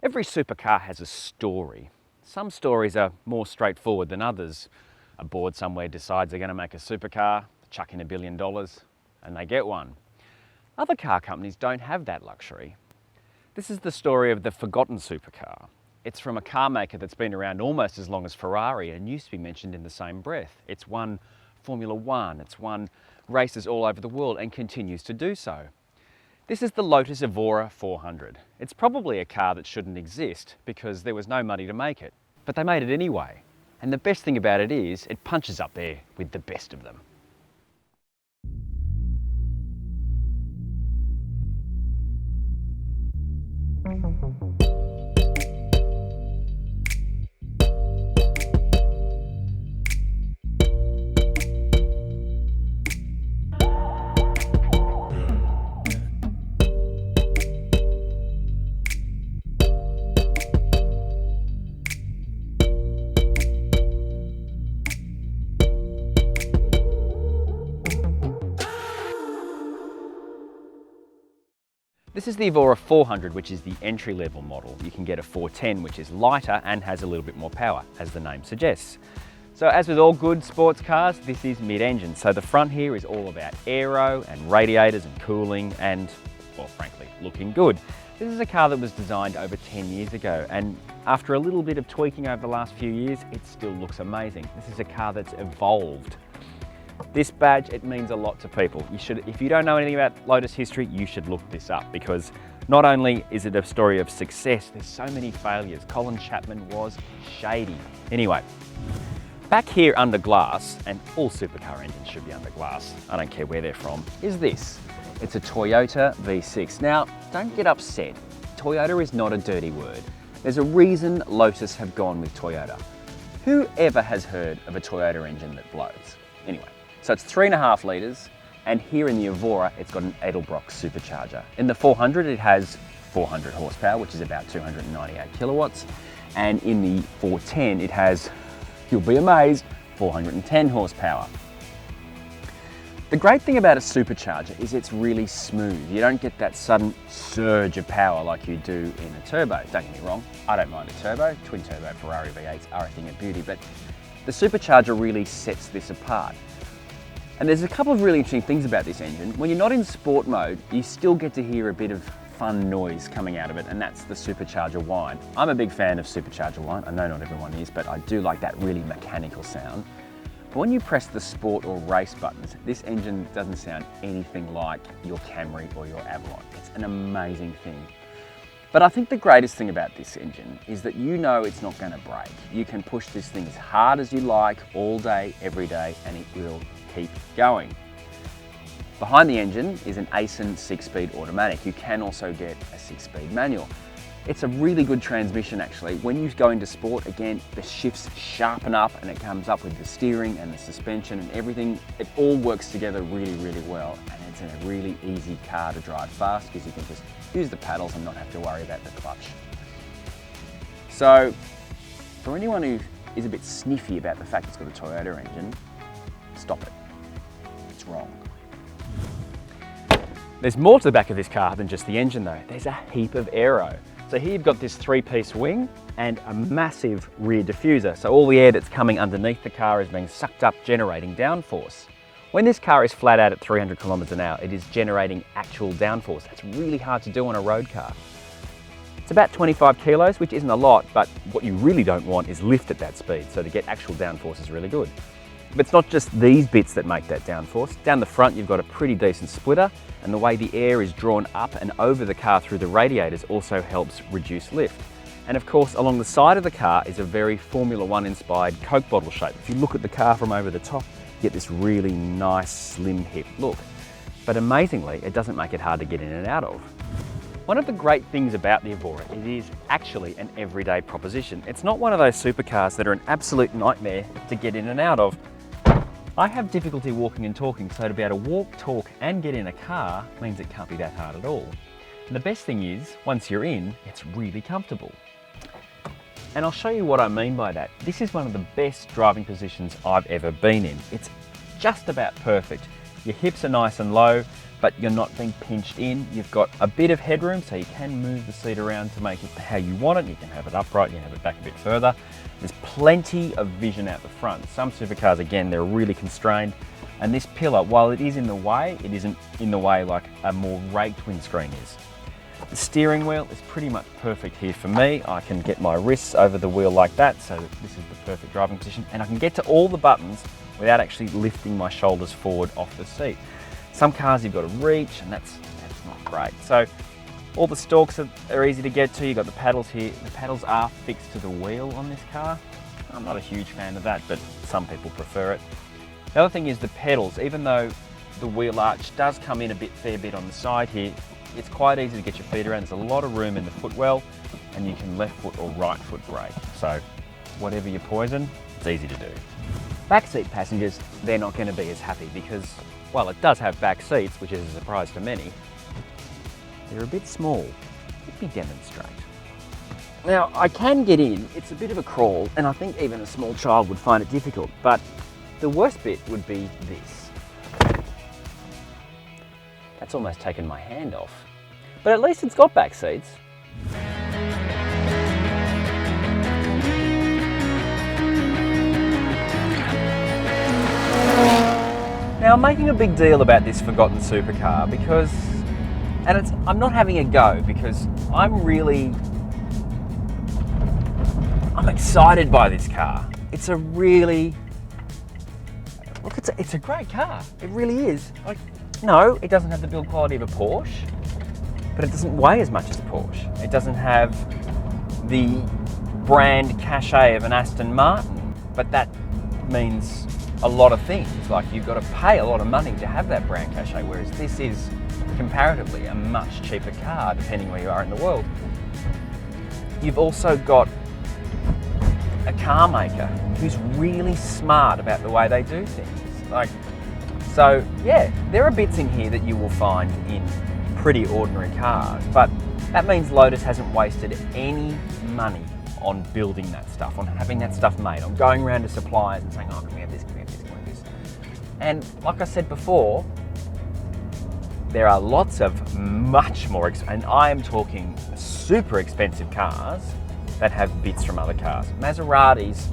Every supercar has a story. Some stories are more straightforward than others. A board somewhere decides they're going to make a supercar, chuck in $1 billion, and they get one. Other car companies don't have that luxury. This is the story of the forgotten supercar. It's from a car maker that's been around almost as long as Ferrari and used to be mentioned in the same breath. It's won Formula One, it's won races all over the world and continues to do so. This is the Lotus Evora 400. It's probably a car that shouldn't exist because there was no money to make it, but they made it anyway. And the best thing about it is it punches up there with the best of them. This is the Evora 400, which is the entry-level model. You can get a 410, which is lighter and has a little bit more power, as the name suggests. So as with all good sports cars, this is mid-engine. So the front here is all about aero and radiators and cooling and, well, frankly, looking good. This is a car that was designed over 10 years ago, and after a little bit of tweaking over the last few years, it still looks amazing. This is a car that's evolved. This badge, it means a lot to people. If you don't know anything about Lotus history, you should look this up because not only is it a story of success, there's so many failures. Colin Chapman was shady. Anyway, back here under glass, and all supercar engines should be under glass, I don't care where they're from, is this. It's a Toyota V6. Now, don't get upset. Toyota is not a dirty word. There's a reason Lotus have gone with Toyota. Who ever has heard of a Toyota engine that blows? Anyway. So it's 3.5 litres, and here in the Evora, it's got an Edelbrock supercharger. In the 400, it has 400 horsepower, which is about 298 kilowatts. And in the 410, it has, you'll be amazed, 410 horsepower. The great thing about a supercharger is it's really smooth. You don't get that sudden surge of power like you do in a turbo. Don't get me wrong, I don't mind a turbo. Twin turbo Ferrari V8s are a thing of beauty, but the supercharger really sets this apart. And there's a couple of really interesting things about this engine. When you're not in sport mode, you still get to hear a bit of fun noise coming out of it, and that's the supercharger whine. I'm a big fan of supercharger whine. I know not everyone is, but I do like that really mechanical sound. But when you press the sport or race buttons, this engine doesn't sound anything like your Camry or your Avalon. It's an amazing thing. But I think the greatest thing about this engine is that you know it's not going to break. You can push this thing as hard as you like all day, every day, and it will keep going. Behind the engine is an Aisin 6-speed automatic. You can also get a 6-speed manual. It's a really good transmission actually. When you go into sport, again, the shifts sharpen up and it comes up with the steering and the suspension and everything. It all works together really, really well, and it's a really easy car to drive fast because you can just use the paddles and not have to worry about the clutch. So for anyone who is a bit sniffy about the fact it's got a Toyota engine, stop it. It's wrong. There's more to the back of this car than just the engine though. There's a heap of aero. So here you've got this 3-piece wing and a massive rear diffuser. So all the air that's coming underneath the car is being sucked up, generating downforce. When this car is flat out at 300 kilometers an hour, it is generating actual downforce. That's really hard to do on a road car. It's about 25 kilos, which isn't a lot, but what you really don't want is lift at that speed. So to get actual downforce is really good. But it's not just these bits that make that downforce. Down the front, you've got a pretty decent splitter, and the way the air is drawn up and over the car through the radiators also helps reduce lift. And of course, along the side of the car is a very Formula One inspired Coke bottle shape. If you look at the car from over the top, you get this really nice, slim, hip look. But amazingly, it doesn't make it hard to get in and out of. One of the great things about the Evora, it is actually an everyday proposition. It's not one of those supercars that are an absolute nightmare to get in and out of. I have difficulty walking and talking, so to be able to walk, talk and get in a car means it can't be that hard at all. And the best thing is, once you're in, it's really comfortable. And I'll show you what I mean by that. This is one of the best driving positions I've ever been in. It's just about perfect. Your hips are nice and low, but you're not being pinched in. You've got a bit of headroom, so you can move the seat around to make it how you want it. You can have it upright, you can have it back a bit further. There's plenty of vision out the front. Some supercars, again, they're really constrained. And this pillar, while it is in the way, it isn't in the way like a more raked windscreen is. The steering wheel is pretty much perfect here for me. I can get my wrists over the wheel like that, so this is the perfect driving position. And I can get to all the buttons without actually lifting my shoulders forward off the seat. Some cars you've got to reach, and that's not great. So all the stalks are easy to get to. You've got the paddles here. The paddles are fixed to the wheel on this car. I'm not a huge fan of that, but some people prefer it. The other thing is the pedals. Even though the wheel arch does come in a fair bit on the side here, it's quite easy to get your feet around. There's a lot of room in the footwell, and you can left foot or right foot brake. So whatever your poison, it's easy to do. Backseat passengers, they're not going to be as happy because, well, it does have back seats, which is a surprise to many. They're a bit small. Let me demonstrate. Now, I can get in. It's a bit of a crawl, and I think even a small child would find it difficult, but the worst bit would be this. That's almost taken my hand off. But at least it's got back seats. Now, I'm making a big deal about this forgotten supercar because, I'm not having a go because I'm excited by this car. It's a really, look, it's a great car. It really is. No, it doesn't have the build quality of a Porsche, but it doesn't weigh as much as a Porsche. It doesn't have the brand cachet of an Aston Martin, but that means a lot of things. Like, you've got to pay a lot of money to have that brand cachet, whereas this is comparatively a much cheaper car, depending where you are in the world. You've also got a car maker who's really smart about the way they do things. So yeah, there are bits in here that you will find in pretty ordinary cars, but that means Lotus hasn't wasted any money on building that stuff, on having that stuff made, on going around to suppliers and saying, oh, can we have this, can we have this, can we have this? And like I said before, there are lots of much more, and I am talking super expensive cars that have bits from other cars. Maseratis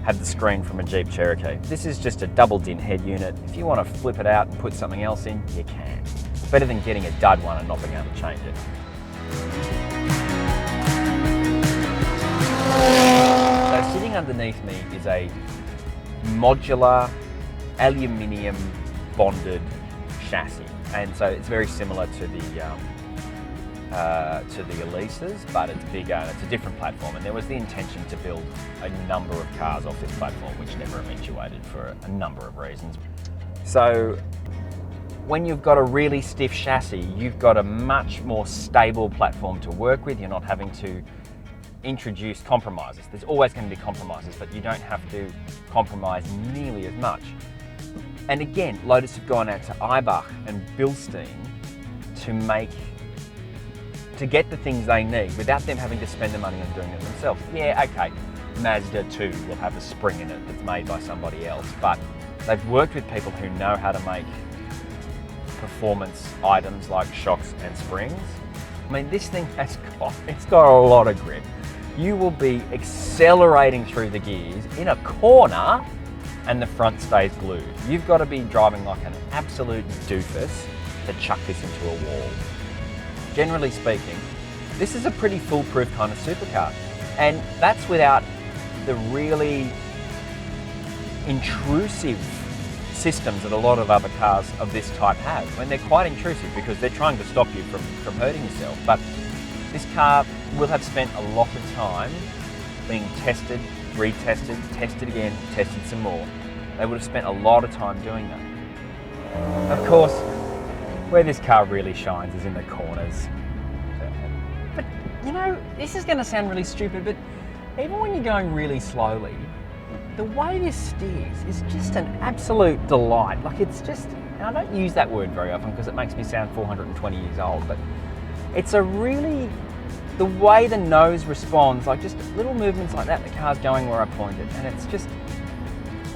have the screen from a Jeep Cherokee. This is just a double din head unit. If you want to flip it out and put something else in, you can. It's better than getting a dud one and not being able to change it. So sitting underneath me is a modular aluminium bonded chassis, and so it's very similar to the Elises, but it's bigger and it's a different platform, and there was the intention to build a number of cars off this platform, which never eventuated for a number of reasons. So when you've got a really stiff chassis, you've got a much more stable platform to work with. You're not having to introduce compromises. There's always going to be compromises, but you don't have to compromise nearly as much. And again, Lotus have gone out to Eibach and Bilstein to get the things they need without them having to spend the money on doing it themselves. Yeah, okay, Mazda 2 will have a spring in it that's made by somebody else, but they've worked with people who know how to make performance items like shocks and springs. I mean, this thing it's got a lot of grip. You will be accelerating through the gears in a corner and the front stays glued. You've got to be driving like an absolute doofus to chuck this into a wall. Generally speaking, this is a pretty foolproof kind of supercar, and that's without the really intrusive systems that a lot of other cars of this type have. I mean, they're quite intrusive because they're trying to stop you from hurting yourself, but this car will have spent a lot of time being tested, retested, tested again, tested some more. They would have spent a lot of time doing that. Of course, where this car really shines is in the corners. But, you know, this is going to sound really stupid, but even when you're going really slowly, the way this steers is just an absolute delight. Like, it's just, and I don't use that word very often because it makes me sound 420 years old, but it's a really, the way the nose responds, like just little movements like that, the car's going where I pointed, and it's just,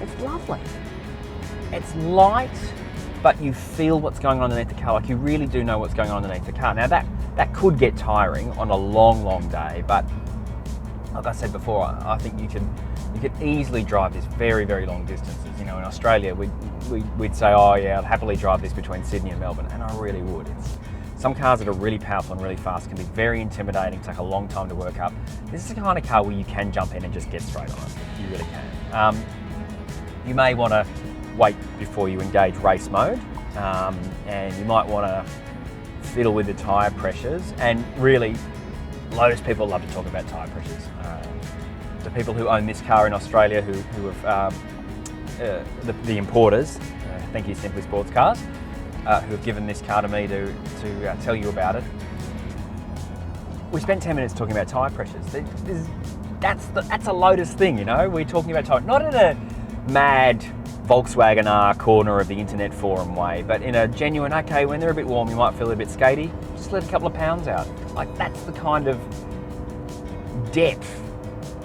it's lovely. It's light, but you feel what's going on underneath the car, like you really do know what's going on underneath the car. Now that could get tiring on a long day, but like I said before, I think you could easily drive this very long distances. You know, in Australia, we'd say, oh yeah, I'd happily drive this between Sydney and Melbourne, and I really would. Some cars that are really powerful and really fast can be very intimidating, take a long time to work up. This is the kind of car where you can jump in and just get straight on it. You really can. You may want to wait before you engage race mode, and you might want to fiddle with the tyre pressures. And really, Lotus people love to talk about tyre pressures. The people who own this car in Australia, who have the importers, thank you Simply Sports Cars, who have given this car to me to tell you about it. We spent 10 minutes talking about tyre pressures. That's a Lotus thing, you know. We're talking about tyre, not in a mad Volkswagen corner of the internet forum way, but in a genuine, okay, when they're a bit warm, you might feel a bit skatey, just let a couple of pounds out. Like, that's the kind of depth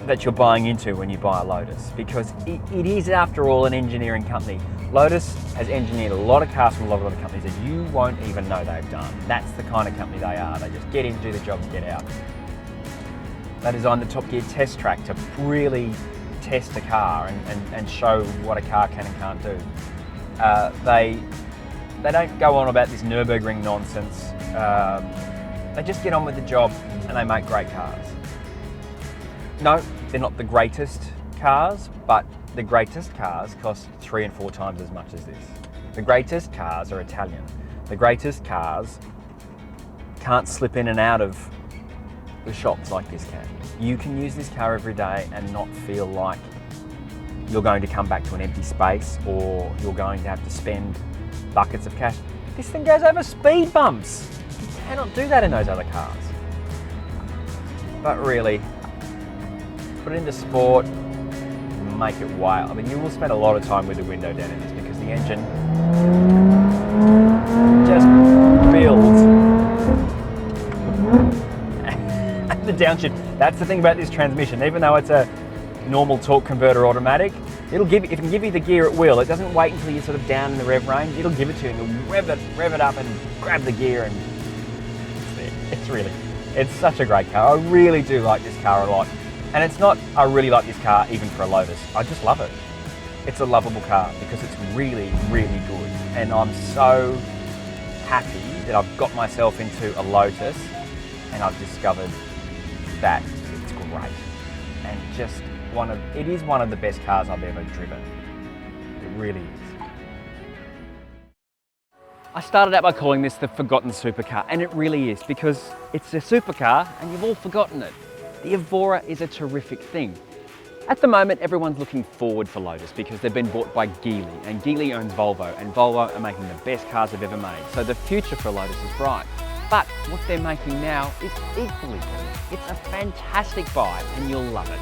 that you're buying into when you buy a Lotus, because it is, after all, an engineering company. Lotus has engineered a lot of cars from a lot of other companies that you won't even know they've done. That's the kind of company they are. They just get in, do the job, and get out. They designed the Top Gear test track to really test a car and show what a car can and can't do. They don't go on about this Nürburgring nonsense. They just get on with the job and they make great cars. No, they're not the greatest cars, but the greatest cars cost 3 and 4 times as much as this. The greatest cars are Italian. The greatest cars can't slip in and out of the shops like this can. You can use this car every day and not feel like you're going to come back to an empty space or you're going to have to spend buckets of cash. This thing goes over speed bumps. You cannot do that in those other cars. But really, put it into sport, make it wild. I mean, you will spend a lot of time with the window down in this because the engine just builds. And the downshift, that's the thing about this transmission. Even though it's a normal torque converter automatic, it can give you the gear at will. It doesn't wait until you're sort of down in the rev range. It'll give it to you and you'll rev it up and grab the gear, and it's such a great car. I really do like this car a lot. And it's not, I really like this car even for a Lotus. I just love it. It's a lovable car because it's really good. And I'm so happy that I've got myself into a Lotus and I've discovered that it's great. And just it is one of the best cars I've ever driven. It really is. I started out by calling this the forgotten supercar, and it really is, because it's a supercar and you've all forgotten it. The Evora is a terrific thing. At the moment, everyone's looking forward for Lotus because they've been bought by Geely, and Geely owns Volvo, and Volvo are making the best cars they've ever made. So the future for Lotus is bright. But what they're making now is equally good. It's a fantastic buy and you'll love it.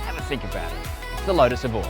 Have a think about it. It's the Lotus Evora.